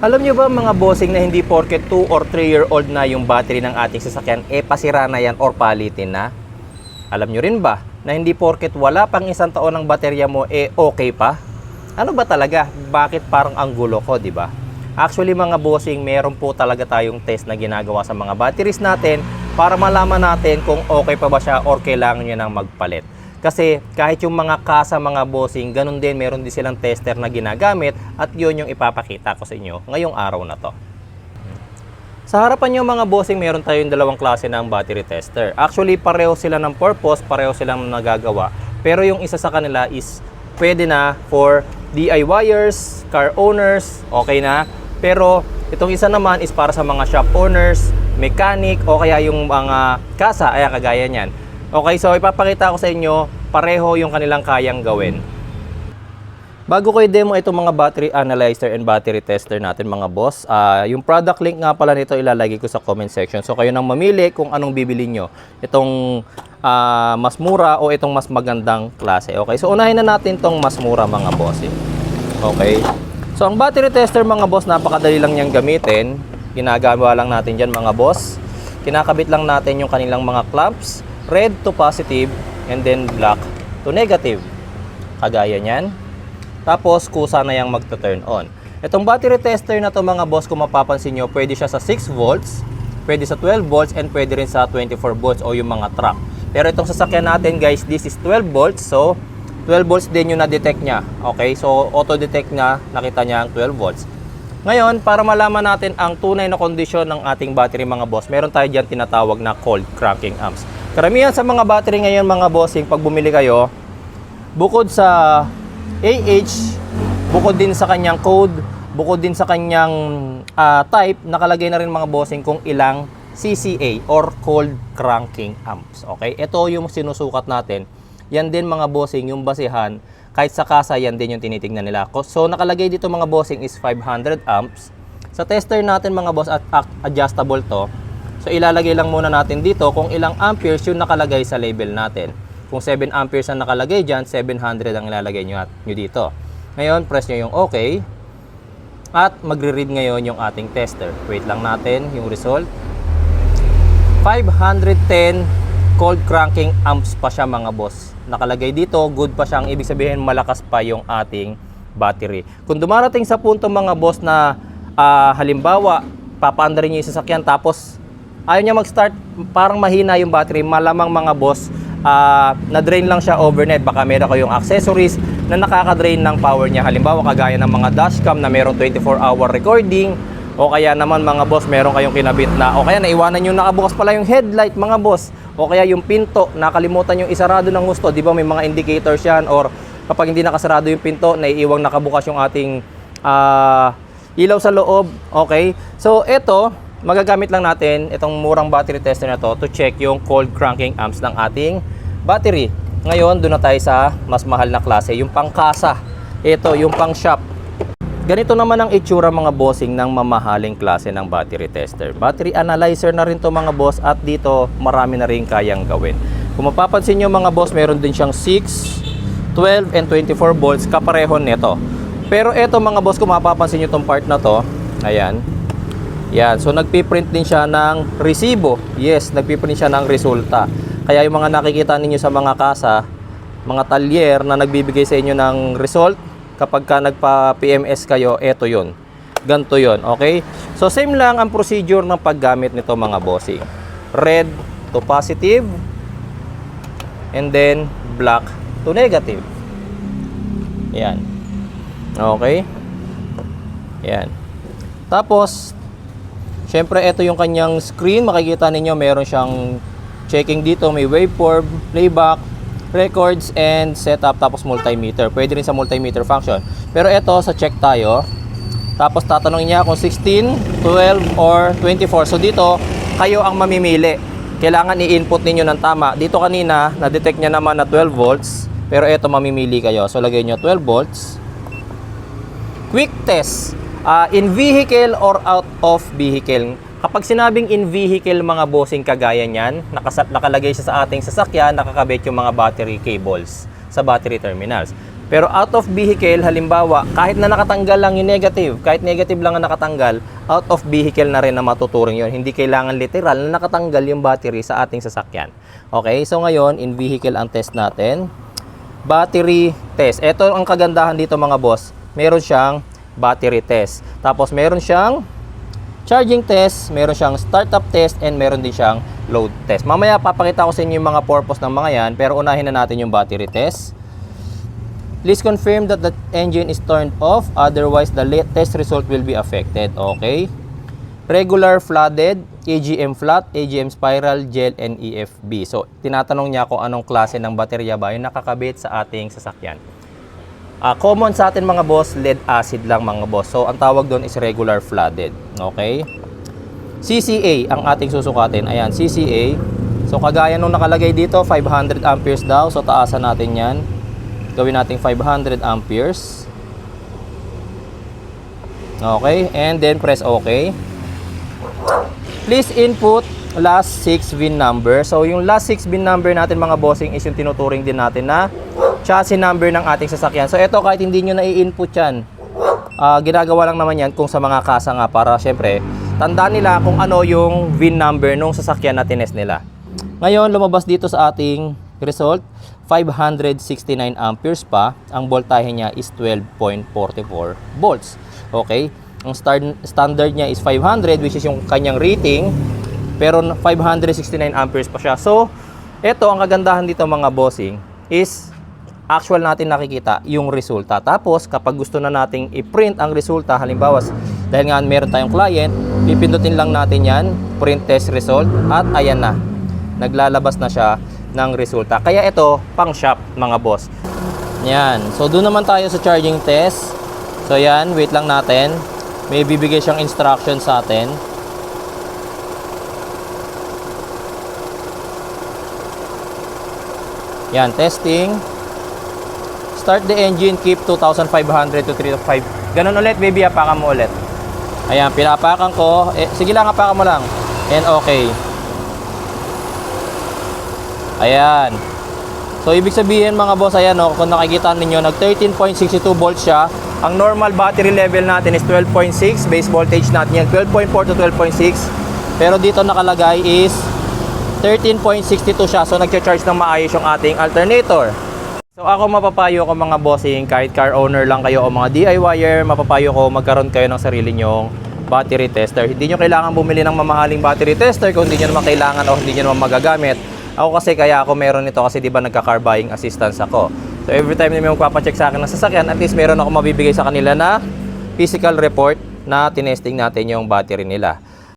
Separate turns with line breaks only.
Alam nyo ba mga bossing na hindi porket 2 or 3-year-old na yung battery ng ating sasakyan, pasira na yan or palitin na? Alam nyo rin ba na hindi porket wala pang 1 taon ng baterya mo, okay pa? Ano ba talaga? Bakit parang ang gulo ko, di ba? Actually mga bossing, meron po talaga tayong test na ginagawa sa mga batteries natin para malaman natin kung okay pa ba siya or kailangan nyo nang magpalit. Kasi kahit yung mga kasa mga bossing, ganun din, meron din silang tester na ginagamit at yun yung ipapakita ko sa inyo ngayong araw na to. Sa harapan nyo mga bossing, meron tayong dalawang klase ng battery tester. Actually, pareho sila ng purpose, pareho silang nagagawa. Pero yung isa sa kanila is pwede na for DIYers, car owners, okay na. Pero itong isa naman is para sa mga shop owners, mechanic, o kaya yung mga kasa, ay kagaya niyan. Okay, so ipapakita ko sa inyo, pareho yung kanilang kayang gawin. Bago ko i-demo itong mga battery analyzer and battery tester natin mga boss, yung product link nga pala nito ilalagay ko sa comment section. So kayo nang mamili kung anong bibili nyo. Itong mas mura o itong mas magandang klase. Okay, so unahin na natin itong mas mura mga boss. Okay, so ang battery tester mga boss, napakadali lang niyang gamitin. Ginagawa lang natin dyan mga boss. Kinakabit lang natin yung kanilang mga clamps. Red to positive and then black to negative. Kagaya niyan. Tapos kusa na yung magto-turn on. Itong battery tester na to mga boss, kung mapapansin nyo, pwede siya sa 6 volts, pwede sa 12 volts, and pwede rin sa 24 volts o yung mga truck. Pero itong sasakyan natin guys, this is 12 volts. So 12 volts din yung na-detect niya. Okay, so auto-detect na, nakita niya ang 12 volts. Ngayon, para malaman natin ang tunay na kondisyon ng ating battery mga boss, meron tayo dyan tinatawag na cold cranking amps. Karamihan sa mga battery ngayon mga bossing, pag bumili kayo, bukod sa AH, bukod din sa kanyang code, bukod din sa kanyang type, nakalagay na rin mga bossing kung ilang CCA or cold cranking amps. Okay? Ito yung sinusukat natin. Yan din mga bossing, yung basihan, kahit sa kasa, yan din yung tinitingnan nila. So nakalagay dito mga bossing is 500 amps. Sa tester natin mga boss, at adjustable to. So ilalagay lang muna natin dito kung ilang amperes yung nakalagay sa label natin. Kung 7 amperes ang nakalagay dyan, 700 ang ilalagay nyo dito. Ngayon, press nyo yung OK. At magre-read ngayon yung ating tester. Wait lang natin yung result. 510 cold cranking amps pa siya mga boss. Nakalagay dito, good pa siya. Ang ibig sabihin, malakas pa yung ating battery. Kung dumarating sa punto mga boss na halimbawa, papaandarin nyo yung sasakyan tapos ayaw niya mag-start, parang mahina yung battery, malamang mga boss, na-drain lang siya overnight. Baka meron kayong accessories na nakaka-drain ng power niya. Halimbawa, kagaya ng mga dashcam na meron 24-hour recording, o kaya naman mga boss, meron kayong kinabit na, o kaya naiwanan yung nakabukas pala yung headlight mga boss, o kaya yung pinto, nakalimutan yung isarado ng gusto. Di ba may mga indicators yan, or kapag hindi nakasarado yung pinto, naiiwang nakabukas yung ating ilaw sa loob. Okay, so ito, magagamit lang natin itong murang battery tester na to check yung cold cranking amps ng ating battery. Ngayon, doon na tayo sa mas mahal na klase, yung pangkasa. Ito, yung pang shop. Ganito naman ang itsura mga bossing ng mamahaling klase ng battery tester. Battery analyzer na rin to mga boss, at dito marami na rin kayang gawin. Kung mapapansin nyo mga boss, meron din siyang 6, 12, and 24 volts, kapareho nito. Pero ito mga boss, kung mapapansin nyo itong part na to, ayan. Yan, so nagpiprint din siya ng resibo. Yes, nagpiprint siya ng resulta. Kaya yung mga nakikita ninyo sa mga kasa, mga talyer na nagbibigay sa inyo ng result, kapag ka nagpa-PMS kayo, eto yun. Ganto yun, okay? So same lang ang procedure ng paggamit nito mga bossing. Red to positive, and then black to negative. Yan. Okay? Yan. Tapos, syempre, ito yung kanyang screen. Makikita ninyo, meron siyang checking dito. May waveform, playback, records, and setup. Tapos multimeter. Pwede rin sa multimeter function. Pero ito, sa check tayo. Tapos tatanungin niya kung 16, 12, or 24. So dito, kayo ang mamimili. Kailangan i-input ninyo ng tama. Dito kanina, na-detect niya naman na 12 volts. Pero ito, mamimili kayo. So lagay nyo 12 volts. Quick test. In vehicle or out of vehicle. Kapag sinabing in vehicle mga bossing, kagaya niyan, nakalagay siya sa ating sasakyan, nakakabit yung mga battery cables sa battery terminals. Pero out of vehicle, halimbawa, kahit na nakatanggal lang yung negative, kahit negative lang ang nakatanggal, out of vehicle na rin na matuturing yon. Hindi kailangan literal na nakatanggal yung battery sa ating sasakyan. Okay, so ngayon, in vehicle ang test natin. Battery test. Ito ang kagandahan dito mga boss. Meron siyang battery test. Tapos meron siyang charging test, meron siyang startup test, and meron din siyang load test. Mamaya papakita ko sa inyo yung mga purpose ng mga yan, pero unahin na natin yung battery test. Please confirm that the engine is turned off, otherwise the test result will be affected. Okay. Regular flooded, AGM flat, AGM spiral, gel, and EFB. So, tinatanong niya kung anong klase ng baterya ba yung nakakabit sa ating sasakyan. Common sa atin mga boss, lead acid lang mga boss. So, ang tawag doon is regular flooded. Okay. CCA ang ating susukatin. Ayan, CCA. So, kagaya nung nakalagay dito, 500 amperes daw. So, taasan natin yan. Gawin natin 500 amperes. Okay, and then press OK. Please input last 6 VIN number. So, yung last 6 VIN number natin mga bossing is yung tinuturing din natin na chassis number ng ating sasakyan. So, ito kahit hindi nyo na-i-input yan, ginagawa lang naman yan kung sa mga kasa nga para syempre, tandaan nila kung ano yung VIN number nung sasakyan na tinest nila. Ngayon, lumabas dito sa ating result, 569 amperes pa. Ang voltahe niya is 12.44 volts. Okay? Ang standard niya is 500, which is yung kanyang rating. Pero 569 amperes pa siya. So, ito ang kagandahan dito mga bossing is actual natin nakikita yung resulta. Tapos, kapag gusto na nating i-print ang resulta, halimbawa, dahil nga meron tayong client, pipindutin lang natin yan, print test result, at ayan na. Naglalabas na siya ng resulta. Kaya ito, pang shop mga boss. Yan. So, doon naman tayo sa charging test. So, yan. Wait lang natin. May bibigay siyang instruction sa atin. Yan. Testing. Start the engine. Keep 2,500 to 3,500. Ganun ulit, baby. Apakan mo ulit. Ayan. Pinapakan ko. Sige lang, apakan mo lang. And okay. Ayan. So, ibig sabihin mga boss, ayan o, kung nakikita ninyo, nag 13.62 volts siya. Ang normal battery level natin is 12.6. Base voltage natin yan, 12.4 to 12.6. Pero dito nakalagay is 13.62 siya. So, nag-charge ng maayos yung ating alternator. So, ako mapapayo ko mga bossing, kahit car owner lang kayo o mga DIYer, mapapayo ko magkaroon kayo ng sarili nyong battery tester. Hindi nyo kailangan bumili ng mamahaling battery tester kung hindi nyo naman kailangan o hindi nyo naman magagamit. Ako kasi kaya ako meron nito kasi di ba nagka-car buying assistance ako. So every time na may magpapacheck sa akin ng sasakyan, at least meron ako mabibigay sa kanila na physical report na tinesting natin yung battery nila.